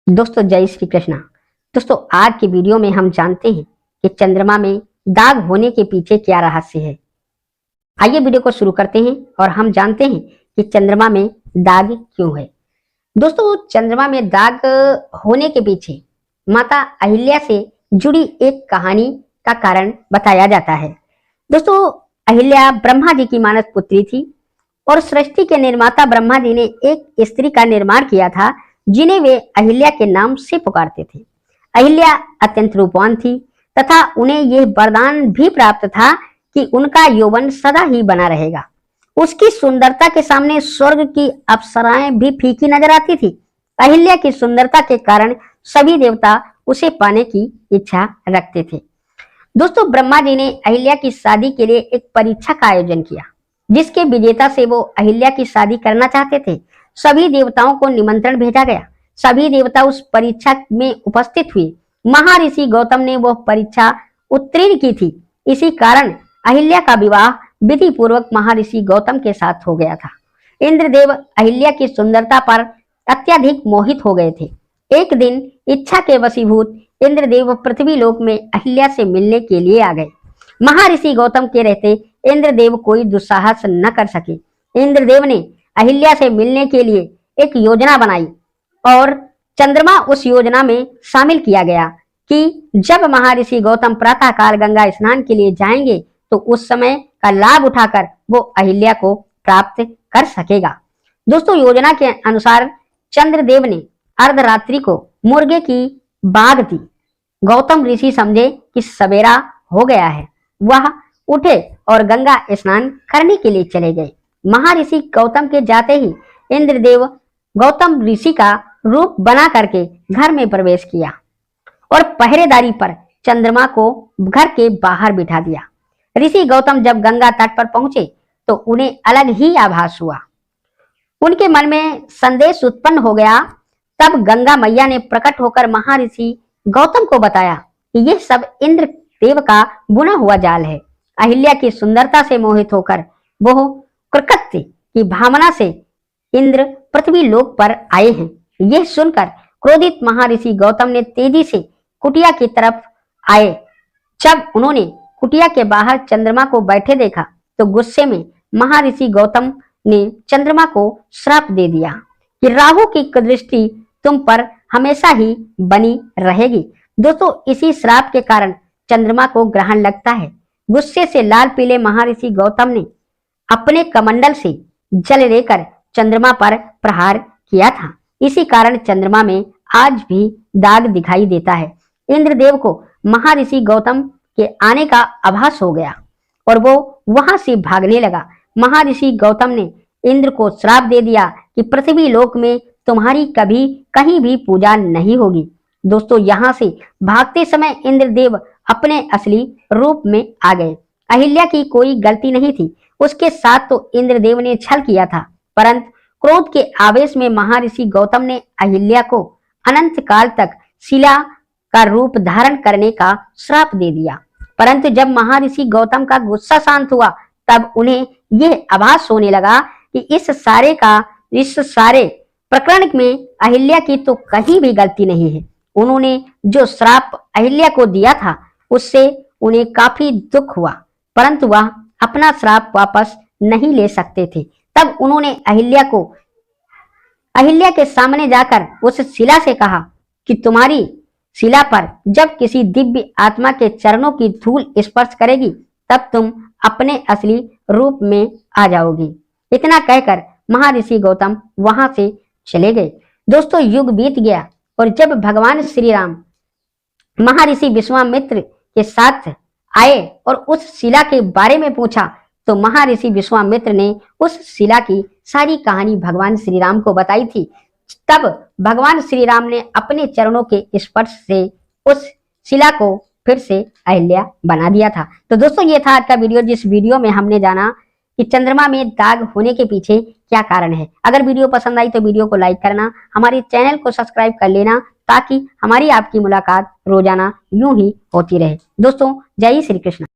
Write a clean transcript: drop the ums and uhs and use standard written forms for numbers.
दोस्तों जय श्री कृष्णा। दोस्तों आज की वीडियो में हम जानते हैं कि चंद्रमा में दाग होने के पीछे क्या रहस्य है। आइए वीडियो को शुरू करते हैं और हम जानते हैं कि चंद्रमा में दाग क्यों है। दोस्तों चंद्रमा में दाग होने के पीछे माता अहिल्या से जुड़ी एक कहानी का कारण बताया जाता है। दोस्तों अहिल्या ब्रह्मा जी की मानस पुत्री थी और सृष्टि के निर्माता ब्रह्मा जी ने एक स्त्री का निर्माण किया था जिन्हें वे अहिल्या के नाम से पुकारते थे। अहिल्या अत्यंत रूपवान थी तथा उन्हें यह वरदान भी प्राप्त था कि उनका यौवन सदा ही बना रहेगा। उसकी सुंदरता के सामने स्वर्ग की अप्सराएं भी फीकी नजर आती थी। अहिल्या की सुंदरता के कारण सभी देवता उसे पाने की इच्छा रखते थे। दोस्तों ब्रह्मा जी ने अहिल्या की शादी के लिए एक परीक्षा का आयोजन किया जिसके विजेता से वो अहिल्या की शादी करना चाहते थे। सभी देवताओं को निमंत्रण भेजा गया। सभी देवता उस परीक्षा में उपस्थित हुए। महर्षि गौतम ने वह परीक्षा उत्तीर्ण की थी। इसी कारण अहिल्या का विवाह विधि पूर्वक महर्षि गौतम के साथ हो गया था। इंद्रदेव अहिल्या की सुंदरता पर अत्यधिक मोहित हो गए थे। एक दिन इच्छा के वशीभूत इंद्रदेव पृथ्वी लोक में अहिल्या से मिलने के लिए आ गए। महर्षि गौतम के रहते इंद्रदेव कोई दुस्साहस न कर सके। इंद्रदेव ने अहिल्या से मिलने के लिए एक योजना बनाई और चंद्रमा उस योजना में शामिल किया गया कि जब महर्षि गौतम प्रातः काल गंगा स्नान के लिए जाएंगे तो उस समय का लाभ उठाकर वो अहिल्या को प्राप्त कर सकेगा। दोस्तों योजना के अनुसार चंद्रदेव ने अर्धरात्रि को मुर्गे की बाग दी। गौतम ऋषि समझे कि सवेरा हो गया है। वह उठे और गंगा स्नान करने के लिए चले गए। महर्षि गौतम के जाते ही इंद्रदेव गौतम ऋषि का रूप बना करके घर में प्रवेश किया और पहरेदारी पर चंद्रमा को घर के बाहर बिठा दिया। ऋषि गौतम जब गंगा तट पर पहुंचे तो उन्हें अलग ही आभास हुआ। उनके मन में संदेश उत्पन्न हो गया। तब गंगा मैया ने प्रकट होकर महर्षि गौतम को बताया कि यह सब इंद्र देव का बुना हुआ जाल है। अहिल्या की सुंदरता से मोहित होकर वो कृतकृत्य की भावना से इंद्र पृथ्वी लोक पर आए हैं। यह सुनकर क्रोधित महर्षि गौतम ने तेजी से कुटिया की तरफ आए। जब उन्होंने कुटिया के बाहर चंद्रमा को बैठे देखा तो गुस्से में महर्षि गौतम ने चंद्रमा को श्राप दे दिया कि राहु की दृष्टि तुम पर हमेशा ही बनी रहेगी। दोस्तों इसी श्राप के कारण चंद्रमा को ग्रहण लगता है। गुस्से से लाल पीले महर्षि गौतम ने अपने कमंडल से जल लेकर चंद्रमा पर प्रहार किया था। इसी कारण चंद्रमा में आज भी दाग दिखाई देता है। इंद्रदेव को महर्षि गौतम के आने का आभास हो गया और वो वहां से भागने लगा। महर्षि गौतम ने इंद्र को श्राप दे दिया कि पृथ्वी लोक में तुम्हारी कभी कहीं भी पूजा नहीं होगी। दोस्तों यहाँ से भागते समय इंद्रदेव अपने असली रूप में आ गए। अहिल्या की कोई गलती नहीं थी। उसके साथ तो इंद्रदेव ने छल किया था, परंतु क्रोध के आवेश में महर्षि गौतम ने अहिल्या को अनंत काल तक शिला का रूप धारण करने का श्राप दे दिया। परंतु जब महर्षि गौतम का गुस्सा शांत हुआ तब उन्हें यह आभास होने लगा कि इस सारे प्रकरण में अहिल्या की तो कहीं भी गलती नहीं है। उन्होंने जो श्राप अहिल्या को दिया था उससे उन्हें काफी दुख हुआ, परंतु वह अपना श्राप वापस नहीं ले सकते थे। तब उन्होंने अहिल्या के सामने जाकर उस शिला से कहा कि तुम्हारी शिला पर जब किसी दिव्य आत्मा के चरणों की धूल स्पर्श करेगी तब तुम अपने असली रूप में आ जाओगी। इतना कहकर महर्षि गौतम वहां से चले गए। दोस्तों युग बीत गया और जब भगवान श्री राम महर्षि विश्वामित्र के साथ आए और उस शिला के बारे में पूछा तो महर्षि विश्वामित्र ने उस शिला की सारी कहानी भगवान श्री राम को बताई थी। तब भगवान श्री राम ने अपने चरणों के स्पर्श से उस शिला को फिर से अहिल्या बना दिया था। तो दोस्तों ये था आज का वीडियो, जिस वीडियो में हमने जाना कि चंद्रमा में दाग होने के पीछे क्या कारण है। अगर वीडियो पसंद आई तो वीडियो को लाइक करना, हमारे चैनल को सब्सक्राइब कर लेना ताकि हमारी आपकी मुलाकात रोजाना यूं ही होती रहे। दोस्तों जय श्री कृष्ण।